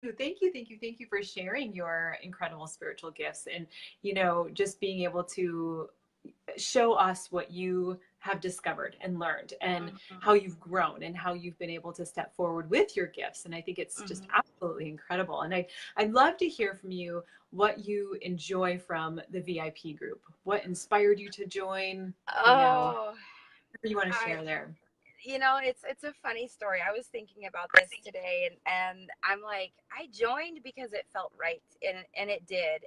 Thank you, thank you, thank you for sharing your incredible spiritual gifts and, just being able to show us what you have discovered and learned and Mhm. how you've grown and how you've been able to step forward with your gifts. And I think it's just Mhm. absolutely incredible. And I'd love to hear from you what you enjoy from the VIP group. What inspired you to join? Oh, Whatever you want to I share there. it's a funny story. I was thinking about this today, and I'm like, I joined because it felt right, and it did.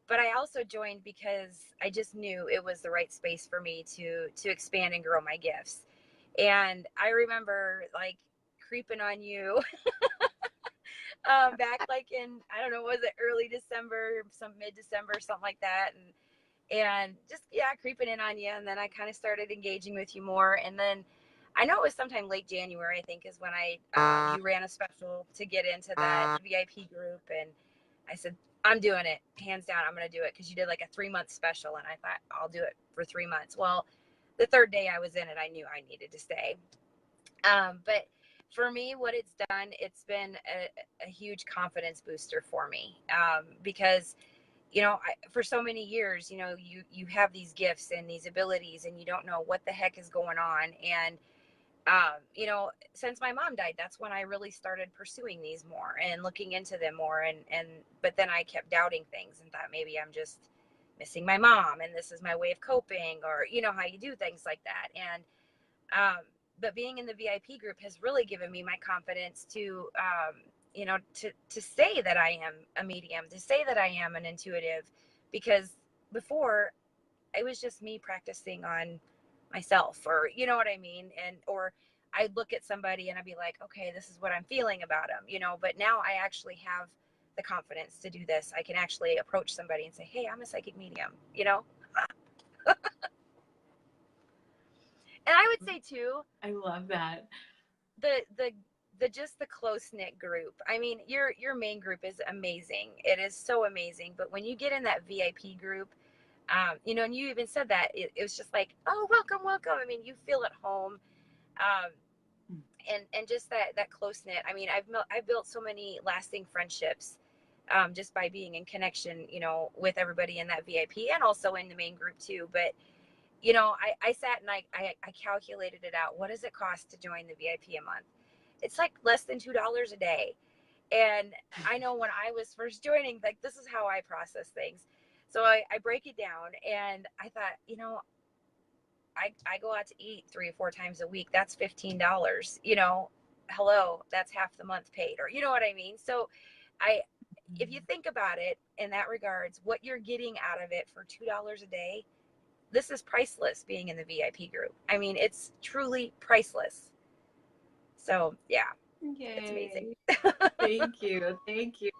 But I also joined because I just knew it was the right space for me to expand and grow my gifts. And I remember like creeping on you back like in, I don't know, was it early December, some mid December, something like that, and just, yeah, creeping in on you. And then I kind of started engaging with you more. And then I know it was sometime late January, I think, is when I you ran a special to get into that VIP group, and I said, I'm doing it, hands down. I'm going to do it, because you did like a 3 month special, and I thought, I'll do it for 3 months. Well, the third day I was in it, I knew I needed to stay. But for me, what it's done, it's been a huge confidence booster for me, because for so many years, you have these gifts and these abilities, and you don't know what the heck is going on. And since my mom died, that's when I really started pursuing these more and looking into them more. But then I kept doubting things and thought maybe I'm just missing my mom, and this is my way of coping, or how you do things like that. And but being in the VIP group has really given me my confidence to to say that I am a medium, to say that I am an intuitive, because before it was just me practicing on myself, or you know what I mean. And or I'd look at somebody and I'd be like, okay, this is what I'm feeling about them, but now I actually have the confidence to do this. I can actually approach somebody and say, hey, I'm a psychic medium. And I would say too, I love that. the just the close knit group. I mean, your main group is amazing. It is so amazing. But when you get in that VIP group, and you even said that it was just like, oh, welcome, welcome. I mean, you feel at home, um, and just that close knit. I mean, I've built so many lasting friendships, just by being in connection, with everybody in that VIP, and also in the main group too. But I sat and I calculated it out. What does it cost to join the VIP a month? It's like less than $2 a day. And I know when I was first joining, like, this is how I process things. So I break it down, and I thought, I go out to eat 3 or 4 times a week. That's $15. Hello, that's half the month paid, or you know what I mean? So I, if you think about it in that regards, what you're getting out of it for $2 a day, this is priceless, being in the VIP group. I mean, it's truly priceless. So yeah, it's amazing. Yay. Thank you. Thank you.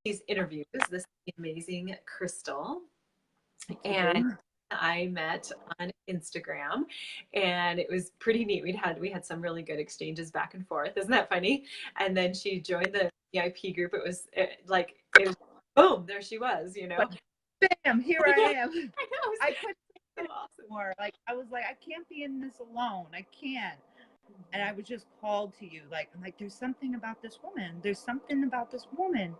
These interviews, this is the amazing Crystal. And Okay. I met on Instagram, and it was pretty neat. We had some really good exchanges back and forth. Isn't that funny? And then she joined the VIP group. It was like it was boom, there she was, you Like, know. bam, here I Yeah, am. I know. It was I couldn't so take it awesome. anymore. Like, I was like, I can't be in this alone. I can't. And I was just called to you. Like, I'm like, there's something about this woman. There's something about this woman.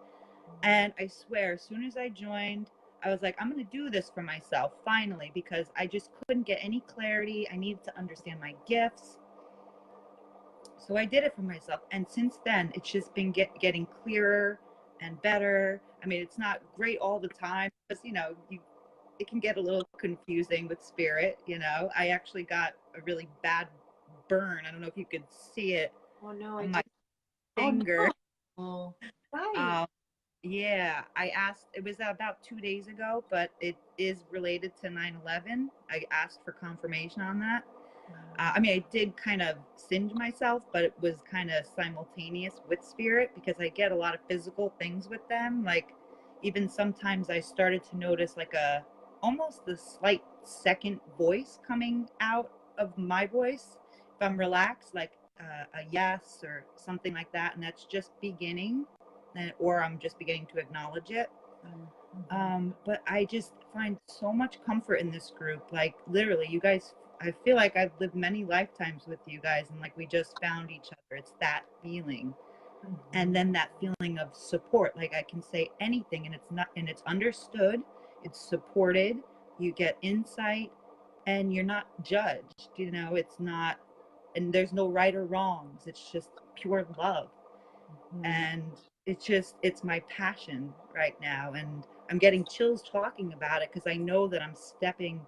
And I swear, as soon as I joined, I was like, I'm going to do this for myself finally, because I just couldn't get any clarity. I needed to understand my gifts. So I did it for myself. And since then, it's just been getting clearer and better. I mean, it's not great all the time because, it can get a little confusing with spirit. I actually got a really bad burn. I don't know if you could see it Oh no, I on my did. Oh finger. no. Oh, right. Um, yeah, I asked, it was about 2 days ago, but it is related to 9/11. I asked for confirmation on that. I mean, I did kind of singe myself, but it was kind of simultaneous with spirit, because I get a lot of physical things with them. Like, even sometimes I started to notice like almost a slight second voice coming out of my voice if I'm relaxed, like a yes or something like that. And that's just beginning, or I'm just beginning to acknowledge it. Mm-hmm. But I just find so much comfort in this group. Like, literally, you guys, I feel like I've lived many lifetimes with you guys, and like we just found each other. It's that feeling. And then that feeling of support, like I can say anything and it's understood, it's supported, you get insight, and you're not judged. It's not, and there's no right or wrongs. It's just pure love. And it's my passion right now. And I'm getting chills talking about it because I know that I'm stepping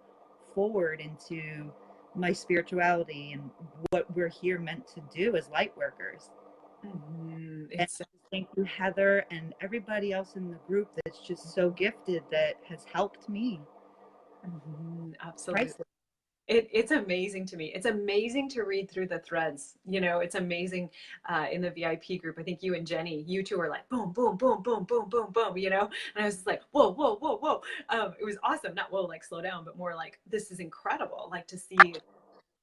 forward into my spirituality and what we're here meant to do as light workers. And thank you, Heather, and everybody else in the group that's just so gifted that has helped me. Absolutely. Priceless. It's amazing to me. It's amazing to read through the threads. It's amazing in the VIP group. I think you and Jenny, you two were like, boom, boom, boom, boom, boom, boom, boom, and I was just like, whoa, whoa, whoa, whoa. It was awesome. Not whoa, like slow down, but more like, this is incredible. Like to see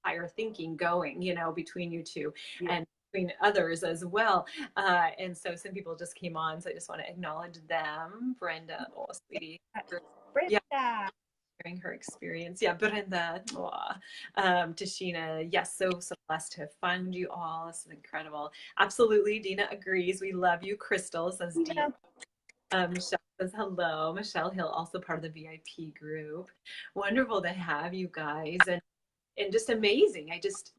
higher thinking going, between you two and between others as well. And so some people just came on. So I just want to acknowledge them. Brenda, oh, sweetie. Brenda. Yeah. Sharing her experience. Yeah, Brenda, Tashina, yes, so blessed to have found you all. This is incredible. Absolutely, Dina agrees. We love you. Crystal says Dina. Michelle says hello. Michelle Hill, also part of the VIP group. Wonderful to have you guys, and just amazing. I just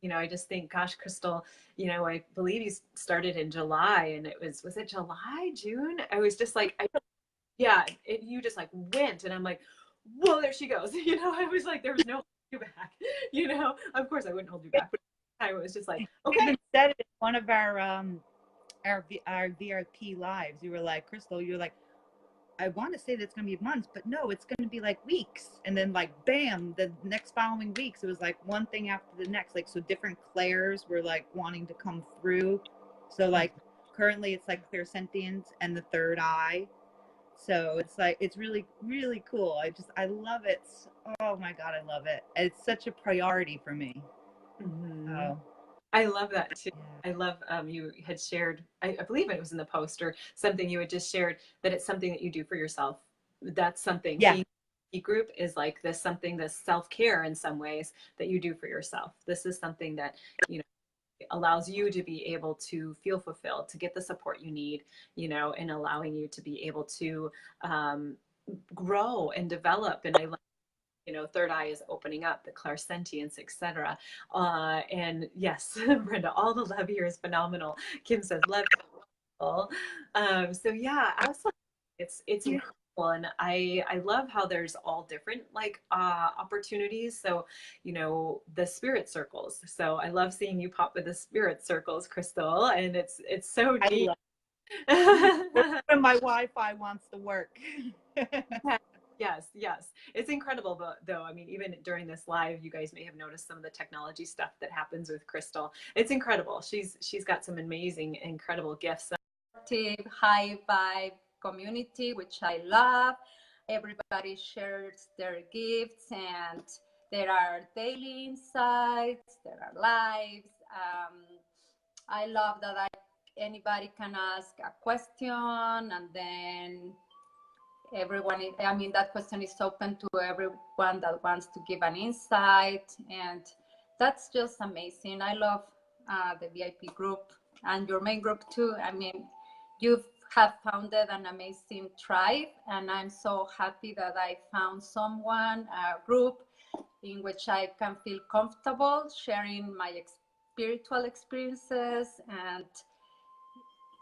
think, gosh, Crystal, I believe you started in July, and was it July, June? I was just like, you just like went, and I'm like, whoa, there she goes. I was like, there was no holding you back. Of course I wouldn't hold you back, but I was just like, okay. You even said it in one of our VIP lives. You were like, Crystal, you're like, I want to say that it's going to be months, but no, it's going to be like weeks. And then like, bam, the next following weeks, it was like one thing after the next. Like, so different clairs were like wanting to come through. So like currently it's like clairsentience and the third eye. So it's like, it's really, really cool. I love it. Oh my God, I love it. It's such a priority for me. Oh. I love that too. I love you had shared, I believe it was in the post or something you had just shared, that it's something that you do for yourself. That's something. Yeah. Being group is like this self-care in some ways that you do for yourself. This is something that, allows you to be able to feel fulfilled, to get the support you need, and allowing you to be able to grow and develop. And I love, third eye is opening up, the clairsentience, etc. And yes, Brenda, all the love here is phenomenal. Kim says love. So yeah, absolutely. It's incredible. And I love how there's all different like opportunities. So, the spirit circles. So I love seeing you pop with the spirit circles, Crystal. And it's so neat. When my Wi-Fi wants to work. Yes. It's incredible, though. I mean, even during this live, you guys may have noticed some of the technology stuff that happens with Crystal. It's incredible. She's got some amazing, incredible gifts. High vibe community, which I love. Everybody shares their gifts, and there are daily insights, there are lives. I love that anybody can ask a question, and then that question is open to everyone that wants to give an insight, and that's just amazing. I love the VIP group and your main group too. I mean, you have founded an amazing tribe, and I'm so happy that I found a group in which I can feel comfortable sharing my spiritual experiences and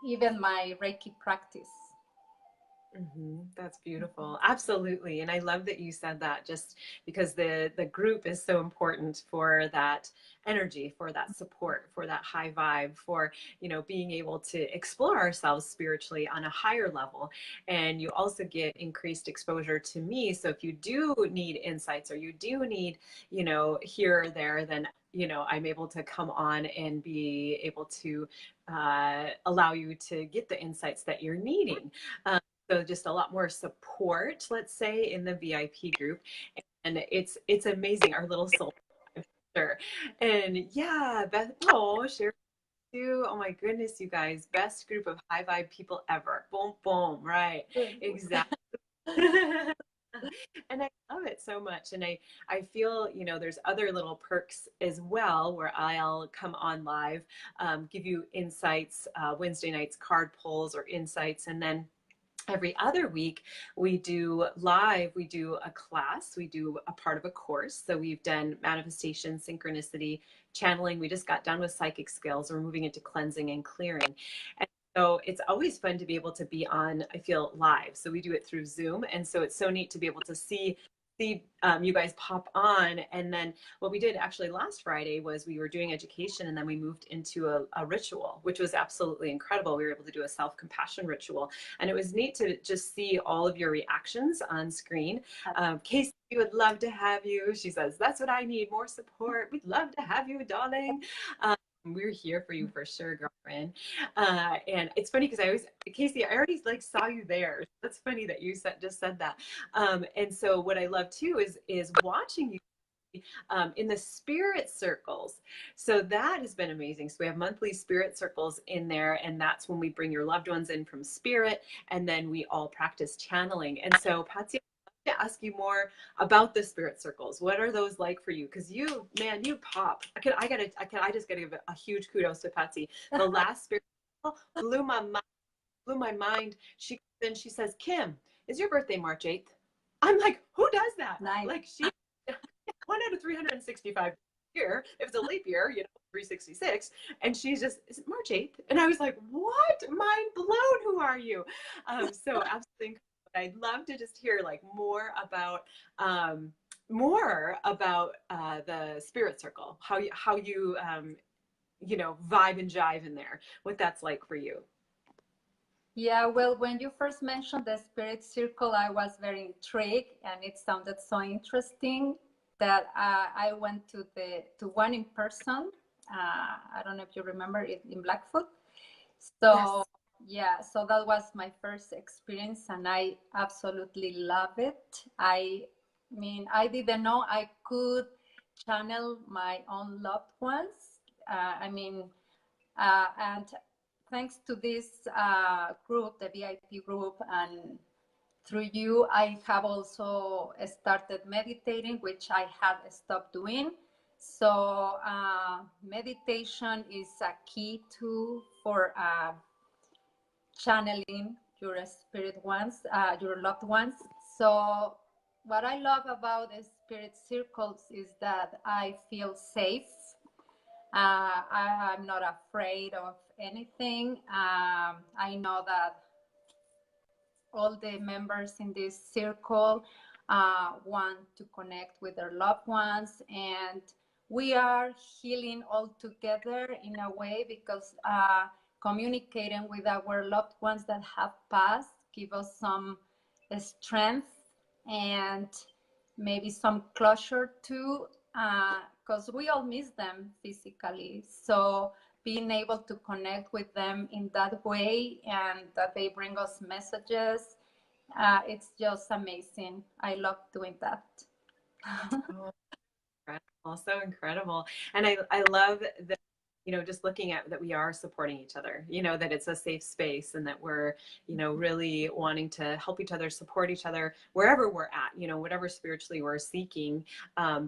even my Reiki practice. That's beautiful. Absolutely. And I love that you said that, just because the group is so important for that energy, for that support, for that high vibe, for, being able to explore ourselves spiritually on a higher level. And you also get increased exposure to me. So if you do need insights or you do need, here or there, then I'm able to come on and be able to allow you to get the insights that you're needing. So just a lot more support, let's say, in the VIP group. And it's amazing, our little soul. Sure. And yeah, Beth, share too. Oh my goodness, you guys, best group of high vibe people ever. Boom, boom, right. Exactly. And I love it so much. And I feel, there's other little perks as well where I'll come on live, give you insights, Wednesday nights, card pulls or insights. And then every other week we do live, we do a class, we do a part of a course. So we've done manifestation, synchronicity, channeling. We just got done with psychic skills. We're moving into cleansing and clearing. And so it's always fun to be able to be on, I feel, live. So we do it through Zoom. And so it's so neat to be able to see you guys pop on. And then what we did actually last Friday was we were doing education, and then we moved into a ritual, which was absolutely incredible. We were able to do a self-compassion ritual, and it was neat to just see all of your reactions on screen. Casey, we would love to have you. She says, that's what I need, more support. We'd love to have you, darling. We're here for you for sure, girlfriend. And it's funny because Casey, I already like saw you there. That's funny that you just said that. And so what I love too is watching you in the spirit circles. So that has been amazing. So we have monthly spirit circles in there, and that's when we bring your loved ones in from spirit, and then we all practice channeling. And so Patsy, to ask you more about the spirit circles. What are those like for you? Because you, man, you pop. I just gotta give a huge kudos to Patsy. The last spirit circle blew my mind. She says, Kim, is your birthday March 8th? I'm like, who does that? Nice. Like she 1 out of 365 year. If it's a leap year, 366. And she's just, is it March 8th? And I was like, what? Mind blown. Who are you? So absolutely. I'd love to just hear like more about the spirit circle, how you vibe and jive in there, what that's like for you. Yeah, well, when you first mentioned the spirit circle, I was very intrigued, and it sounded so interesting that I went to one in person. I don't know if you remember it, in Blackfoot. So yeah, so that was my first experience, and I absolutely love it. I mean, I didn't know I could channel my own loved ones. And thanks to this group, the VIP group, and through you, I have also started meditating, which I had stopped doing. So meditation is a key tool for channeling your spirit ones, your loved ones. So what I love about the spirit circles is that I feel safe. I'm not afraid of anything. I know that all the members in this circle want to connect with their loved ones, and we are healing all together in a way, because communicating with our loved ones that have passed give us some strength and maybe some closure too, because we all miss them physically. So being able to connect with them in that way, and that they bring us messages, it's just amazing. I love doing that. Incredible, so incredible. And I love that, just looking at that we are supporting each other, that it's a safe space, and that we're, really wanting to help each other, support each other wherever we're at, whatever spiritually we're seeking,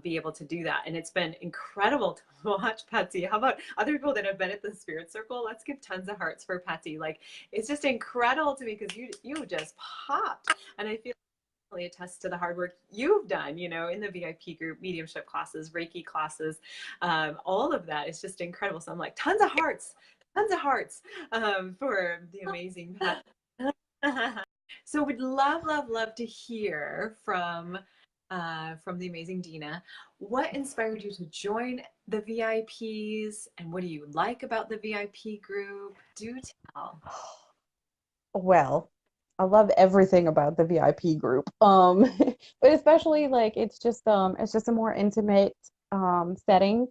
be able to do that. And it's been incredible to watch Patsy. How about other people that have been at the spirit circle? Let's give tons of hearts for Patsy. Like, it's just incredible to me because you just popped. And I feel attest to the hard work you've done, in the VIP group, mediumship classes, Reiki classes, all of that is just incredible. So I'm like, tons of hearts for the amazing Pat. So we'd love to hear from the amazing Dina. What inspired you to join the VIPs, and what do you like about the VIP group? Do tell. Well, I love everything about the VIP group. But especially like it's just a more intimate setting.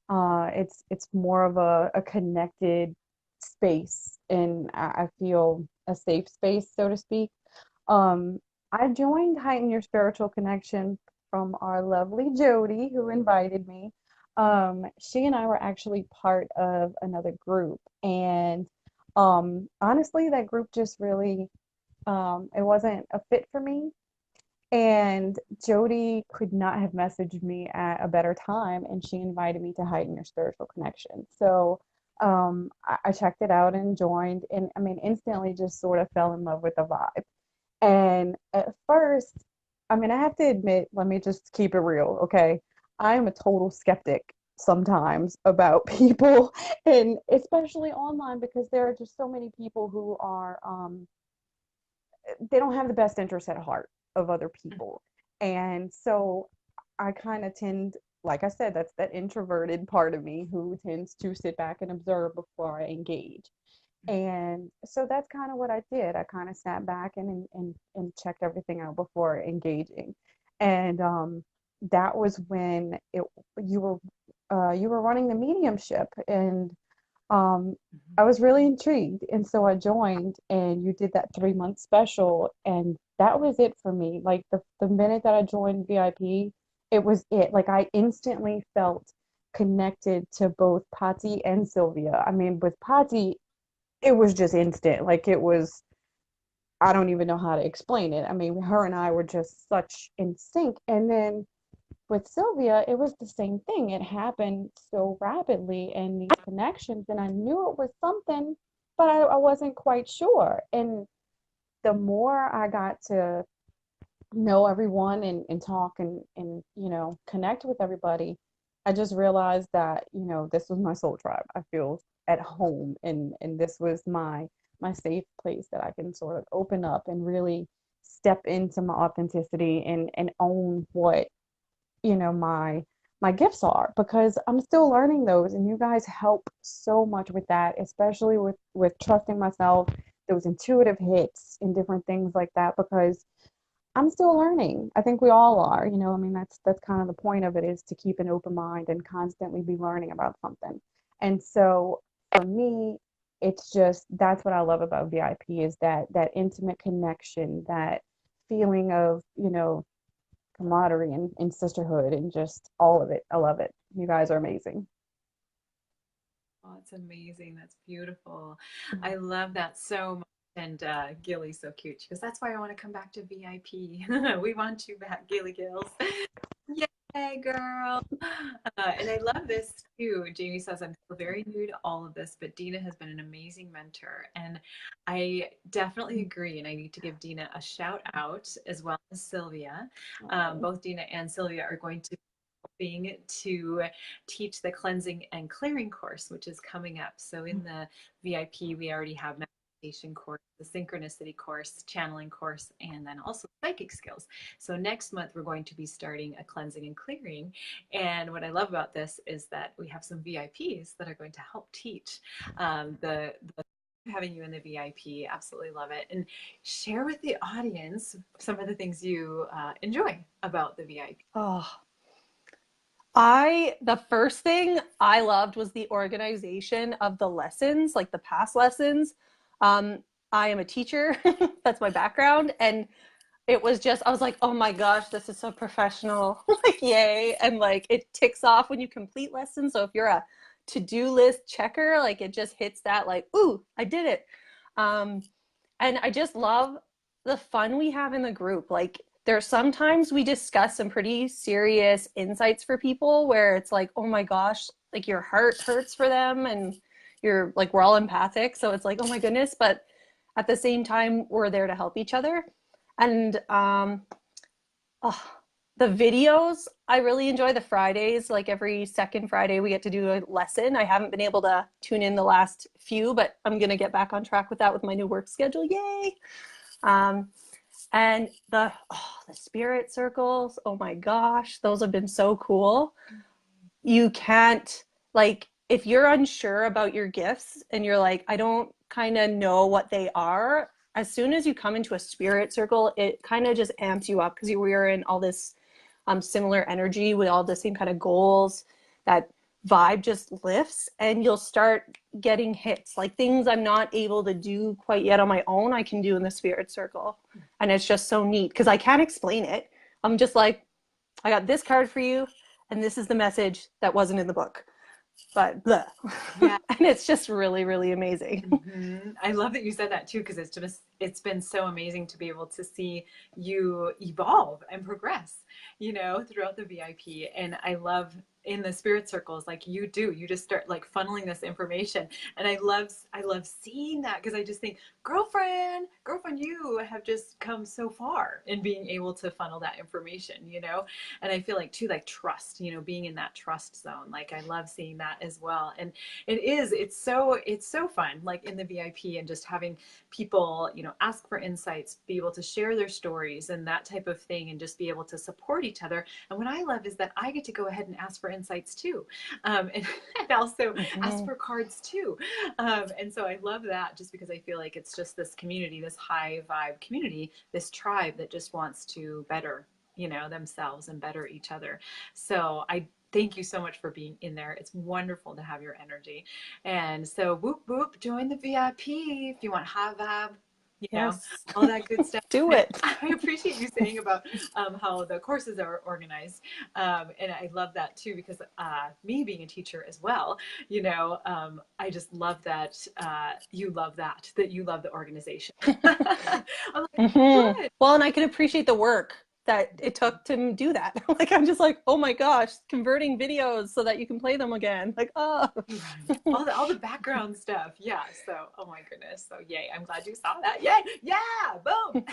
It's more of a connected space, and I feel a safe space, so to speak. Um, I joined Heighten Your Spiritual Connection from our lovely Jody, who invited me. She and I were actually part of another group, and honestly, that group just really it wasn't a fit for me. And Jody could not have messaged me at a better time, and she invited me to Heighten Your Spiritual Connection. So I checked it out and joined, and I mean, instantly just sort of fell in love with the vibe. And at first, I mean, I have to admit, let me just keep it real, okay? I am a total skeptic sometimes about people, and especially online because there are just so many people who are they don't have the best interest at heart of other people. And so I kind of tend, like I said, that's that introverted part of me who tends to sit back and observe before I engage. And so that's kind of what I did. I kind of sat back and checked everything out before engaging. And that was when you were you were running the mediumship, and um, I was really intrigued. And so I joined, and you did that 3 month special, and that was it for me. Like the minute that I joined VIP, it was it. Like I instantly felt connected to both Patty and Sylvia. I mean, with Patty, it was just instant. Like it was, I don't even know how to explain it. I mean, her and I were just such in sync. And then with Sylvia, it was the same thing. It happened so rapidly and these connections, and I knew it was something, but I wasn't quite sure. And the more I got to know everyone and talk and connect with everybody, I just realized that this was my soul tribe. I feel at home, and this was my safe place that I can sort of open up and really step into my authenticity and own what my gifts are, because I'm still learning those, and you guys help so much with that, especially with trusting myself, those intuitive hits and different things like that, because I'm still learning. I think we all are, I mean, that's kind of the point of it, is to keep an open mind and constantly be learning about something. And so for me, it's just that's what I love about VIP, is that intimate connection, that feeling of, camaraderie and sisterhood and just all of it. I love it. You guys are amazing. Oh, it's amazing. That's beautiful. I love that so much. And Gilly's so cute. She goes, that's why I want to come back to VIP. We want you back, Gilly Gills. Yay, girl. And I love this too. Jamie says, I'm still very new to all of this, but Dina has been an amazing mentor. And I definitely agree. And I need to give Dina a shout out, as well as Sylvia. Both Dina and Sylvia are going to helping to teach the cleansing and clearing course, which is coming up. So in the VIP, we already have meditation course, the synchronicity course, channeling course, and then also psychic skills. So next month, we're going to be starting a cleansing and clearing. And what I love about this is that we have some VIPs that are going to help teach the having you in the VIP. Absolutely love it. And share with the audience some of the things you enjoy about the VIP. Oh, the first thing I loved was the organization of the lessons, like the past lessons. Um, I am a teacher. That's my background. And it was just, I was like, oh my gosh, this is so professional. Like, yay. And like, it ticks off when you complete lessons. So if you're a to-do list checker, like it just hits that, like, ooh, I did it. Um, and I just love the fun we have in the group. Like, there's sometimes we discuss some pretty serious insights for people where it's like, oh my gosh, like your heart hurts for them, and you're like, we're all empathic. So it's like, oh my goodness. But at the same time, we're there to help each other. And oh, the videos, I really enjoy the Fridays. Like every second Friday, we get to do a lesson. I haven't been able to tune in the last few, but I'm going to get back on track with that with my new work schedule. Yay! Um, and the spirit circles, oh my gosh, those have been so cool. You can't, like, if you're unsure about your gifts and you're like, I don't kind of know what they are, as soon as you come into a spirit circle, it kind of just amps you up, because we are in all this similar energy with all the same kind of goals. That vibe just lifts, and you'll start getting hits, like things I'm not able to do quite yet on my own, I can do in the spirit circle. And it's just so neat because I can't explain it. I'm just like, I got this card for you, and this is the message that wasn't in the book. but bleh. Yeah. And it's just really, really amazing. I love that you said that too, because it's been so amazing to be able to see you evolve and progress, throughout the VIP. And I love in the spirit circles, like you do, you just start like funneling this information. And I love seeing that, because I just think, girlfriend, you have just come so far in being able to funnel that information, and I feel like too, like trust, being in that trust zone. Like I love seeing that as well. And it's so fun, like in the VIP, and just having people, ask for insights, be able to share their stories and that type of thing, and just be able to support each other. And what I love is that I get to go ahead and ask for insights too, and also ask for cards too. And so I love that, just because I feel like it's just this community, this high vibe community, this tribe that just wants to better, themselves and better each other. So I thank you so much for being in there. It's wonderful to have your energy. And so whoop whoop, join the VIP if you want high vibe, Yes. all that good stuff. Do And it. I appreciate you saying about how the courses are organized. And I love that too, because me being a teacher as well, I just love that you love that you love the organization. I'm like, good. Well, and I can appreciate the work that it took to do that. Like, I'm just like, oh my gosh, converting videos so that you can play them again. Like, oh. Right. All the background stuff. Yeah. So, oh my goodness. So, yay. I'm glad you saw that. Yay. Yeah. Boom.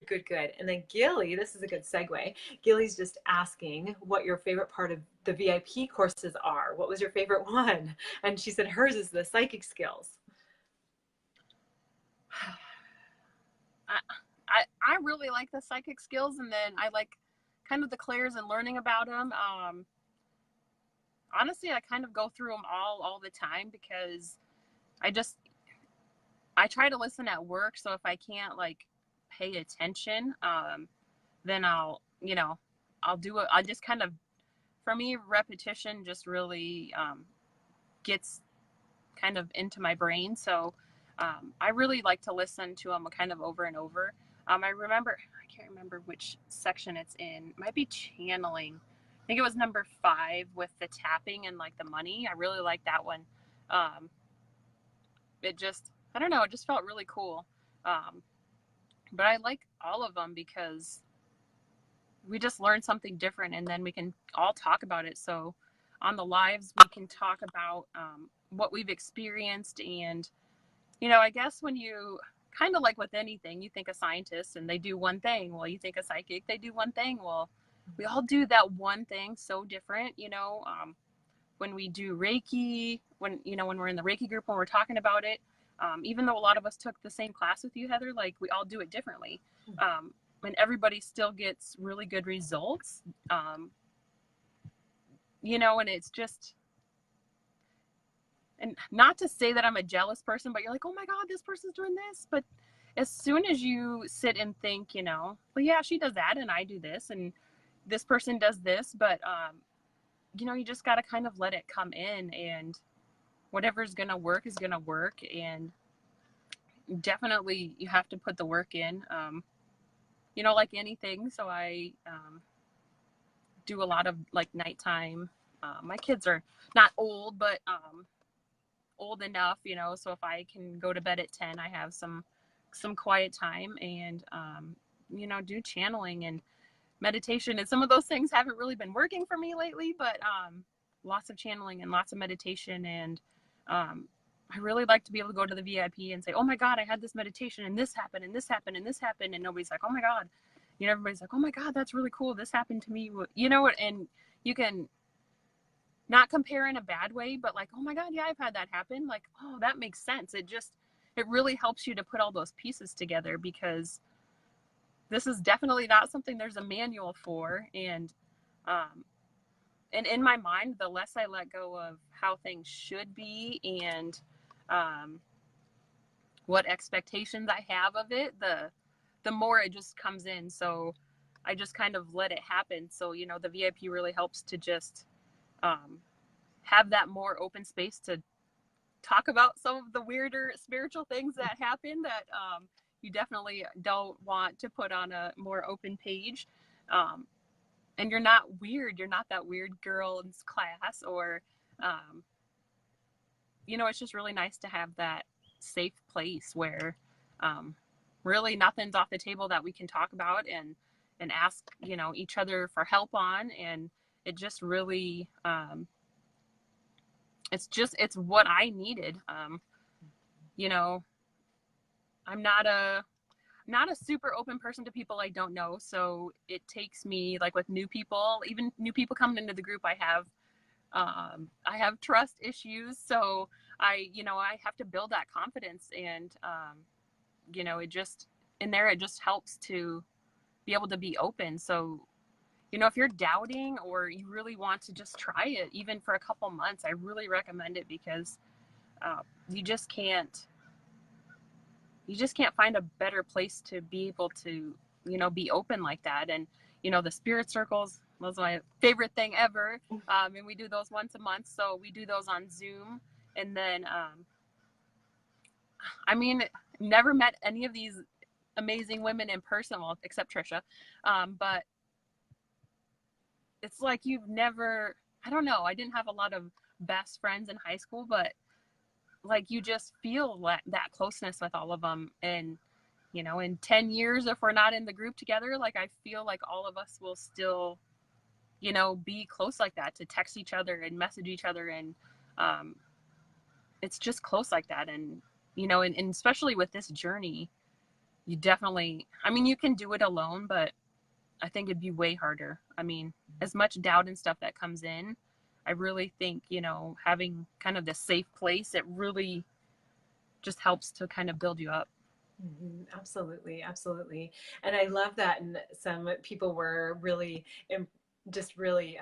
Good. And then Gilly, this is a good segue. Gilly's just asking what your favorite part of the VIP courses are. What was your favorite one? And she said hers is the psychic skills. I really like the psychic skills, and then I like kind of the clairs and learning about them. Honestly, I kind of go through them all the time, because I try to listen at work. So if I can't like pay attention, then I'll do it. I just kind of, for me, repetition just really gets kind of into my brain. So I really like to listen to them kind of over and over. I can't remember which section it's in. It might be channeling. I think it was number 5 with the tapping and like the money. I really like that one. I don't know, it just felt really cool. But I like all of them, because we just learn something different, and then we can all talk about it. So on the lives, we can talk about what we've experienced. And, I guess when you kind of like with anything, you think a scientist and they do one thing. Well, you think a psychic, they do one thing. Well, we all do that one thing so different, when we do Reiki, when we're in the Reiki group, when we're talking about it, even though a lot of us took the same class with you, Heather, like we all do it differently. And everybody still gets really good results. And it's just, and not to say that I'm a jealous person, but you're like, oh my God, this person's doing this. But as soon as you sit and think, well, yeah, she does that and I do this and this person does this, but, you just got to kind of let it come in, and whatever's going to work is going to work. And definitely you have to put the work in, like anything. So I do a lot of like nighttime. My kids are not old, but old enough, so if I can go to bed at 10, I have some quiet time, and do channeling and meditation. And some of those things haven't really been working for me lately, but lots of channeling and lots of meditation. And I really like to be able to go to the VIP and say, oh my God, I had this meditation and this happened and this happened and this happened, and nobody's like, oh my God, everybody's like, oh my God, that's really cool, this happened to me, and you can not compare in a bad way, but like, oh my God, yeah, I've had that happen. Like, oh, that makes sense. It really helps you to put all those pieces together, because this is definitely not something there's a manual for. And in my mind, the less I let go of how things should be and what expectations I have of it, the more it just comes in. So I just kind of let it happen. So, the VIP really helps to just have that more open space to talk about some of the weirder spiritual things that happen that you definitely don't want to put on a more open page. And you're not weird. You're not that weird girl in class, or um, you know, it's just really nice to have that safe place where really nothing's off the table that we can talk about and ask, you know, each other for help on. And it just really, it's what I needed. You know, I'm not a super open person to people I don't know. So it takes me, like with new people, even new people coming into the group, I have trust issues. So you know, I have to build that confidence. And, you know, it just, in there, it just helps to be able to be open. So, you know, if you're doubting or you really want to just try it, even for a couple months, I really recommend it, because you just can't find a better place to be able to, you know, be open like that. And, you know, the spirit circles was my favorite thing ever. And we do those once a month. So we do those on Zoom. And then, I mean, never met any of these amazing women in person, well, except Trisha. But it's like you've never, I don't know, I didn't have a lot of best friends in high school, but like you just feel that closeness with all of them. And, you know, in 10 years, if we're not in the group together, like I feel like all of us will still, you know, be close like that, to text each other and message each other. And it's just close like that. And, you know, and especially with this journey, you definitely, I mean, you can do it alone, but I think it'd be way harder. I mean, as much doubt and stuff that comes in, I really think, you know, having kind of this safe place, it really just helps to kind of build you up. Absolutely, absolutely. And I love that. And some people were really just really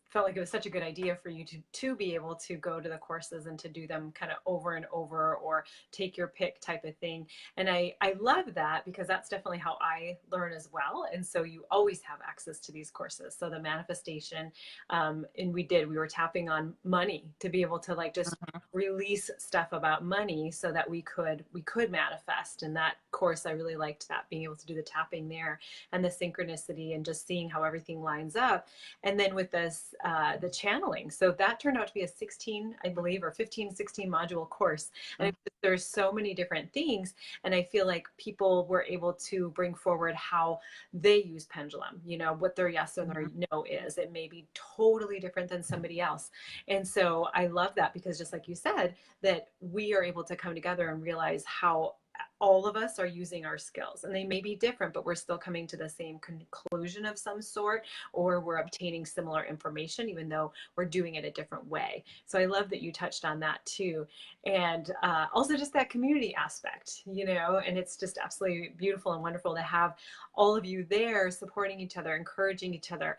felt like it was such a good idea for you to be able to go to the courses and to do them kind of over and over, or take your pick type of thing. And I love that, because that's definitely how I learn as well. And so you always have access to these courses. So the manifestation, and we were tapping on money to be able to like just release stuff about money so that we could manifest. And that course, I really liked that, being able to do the tapping there and the synchronicity and just seeing how everything lines up. And then with this, the channeling. So that turned out to be a 16, I believe, or 15, 16 module course. And there's so many different things. And I feel like people were able to bring forward how they use pendulum, you know, what their yes and their no is. It may be totally different than somebody else. And so I love that, because just like you said, that we are able to come together and realize how all of us are using our skills, and they may be different, but we're still coming to the same conclusion of some sort, or we're obtaining similar information, even though we're doing it a different way. So I love that you touched on that too. And also just that community aspect, you know, and it's just absolutely beautiful and wonderful to have all of you there supporting each other, encouraging each other,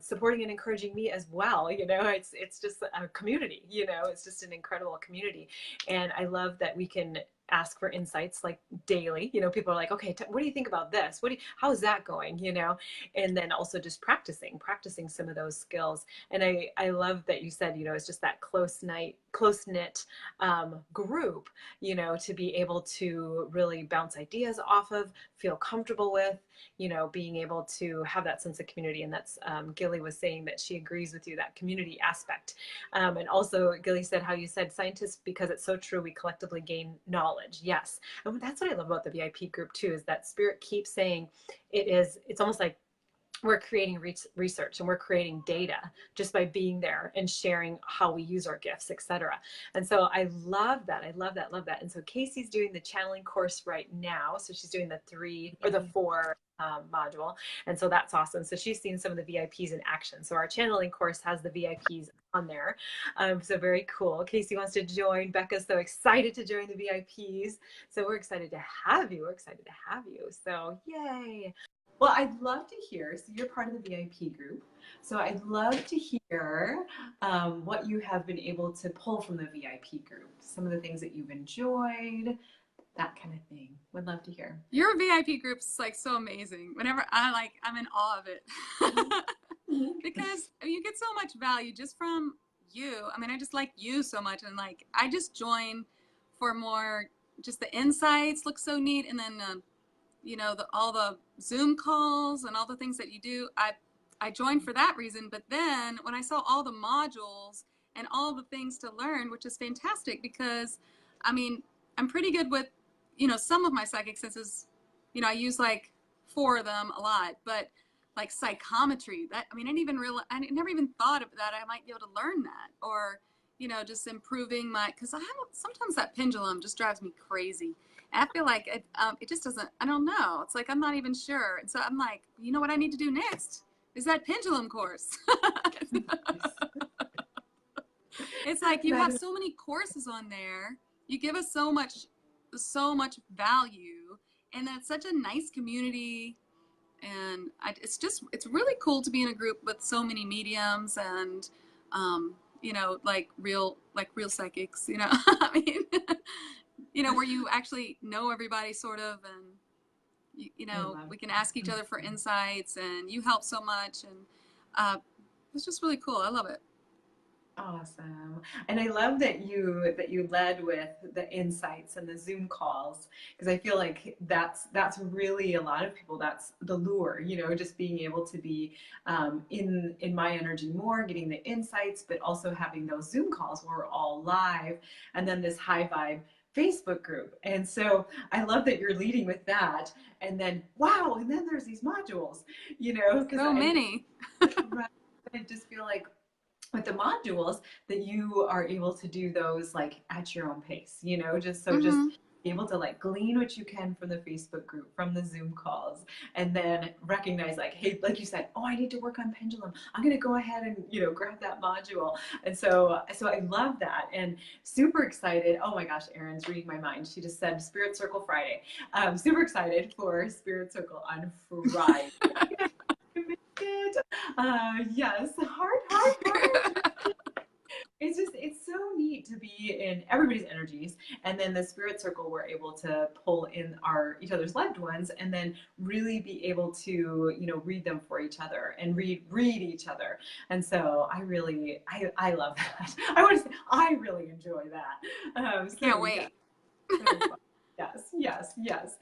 supporting and encouraging me as well. You know, it's just a community, you know, it's just an incredible community. And I love that we can ask for insights like daily. You know, people are like, okay, what do you think about this? How's that going? You know, and then also just practicing some of those skills. And I love that you said, you know, it's just that close knit group, you know, to be able to really bounce ideas off of, feel comfortable with, you know, being able to have that sense of community. And that's Gilly was saying that she agrees with you, that community aspect. And also Gilly said how you said scientists, because it's so true, we collectively gain knowledge. Yes. And that's what I love about the VIP group too, is that Spirit keeps saying it's almost like we're creating research and we're creating data just by being there and sharing how we use our gifts, etc. And so I love that. Love that. And so Casey's doing the channeling course right now. So she's doing the 3 or the 4 module. And so that's awesome. So she's seen some of the VIPs in action. So our channeling course has the VIPs on there. So very cool. Casey wants to join. Becca's so excited to join the VIPs. So we're excited to have you. So yay. Well, I'd love to hear, so you're part of the VIP group. So I'd love to hear what you have been able to pull from the VIP group, some of the things that you've enjoyed, that kind of thing. Would love to hear. Your VIP group's like so amazing. Whenever I'm in awe of it. Because you get so much value just from you. I mean, I just like you so much. And like, I just join for more, just the insights look so neat. And then, you know, all the Zoom calls and all the things that you do, I joined for that reason. But then when I saw all the modules and all the things to learn, which is fantastic because, I mean, I'm pretty good with, some of my psychic senses. I use like 4 of them a lot, but like psychometry, that, I mean, I never even thought of that. I might be able to learn that, or, just improving because sometimes that pendulum just drives me crazy. And I feel like it just doesn't, I don't know. It's like, I'm not even sure. And so I'm like, you know what I need to do next is that pendulum course. It's like you have so many courses on there. You give us so much value, and that's such a nice community. And it's really cool to be in a group with so many mediums and, like real psychics, I mean, where you actually know everybody sort of, and, we can ask each other for insights, and you help so much. And it's just really cool. I love it. Awesome. And I love that you led with the insights and the Zoom calls, because I feel like that's really a lot of people, that's the lure, just being able to be in my energy more, getting the insights, but also having those Zoom calls where we're all live, and then this high vibe Facebook group. And so I love that you're leading with that. And then, wow, and then there's these modules, because so many. Right, I just feel like with the modules that you are able to do those like at your own pace, just be able to like glean what you can from the Facebook group, from the Zoom calls, and then recognize like, hey, like you said, oh, I need to work on pendulum. I'm going to go ahead and, grab that module. And so I love that, and super excited. Oh my gosh, Erin's reading my mind. She just said Spirit Circle Friday. Super excited for Spirit Circle on Friday. Yes, heart. It's so neat to be in everybody's energies, and then the spirit circle, we're able to pull in each other's loved ones, and then really be able to read them for each other and read each other. And so I love that. I want to say I really enjoy that. Can't wait. Yeah. So yes.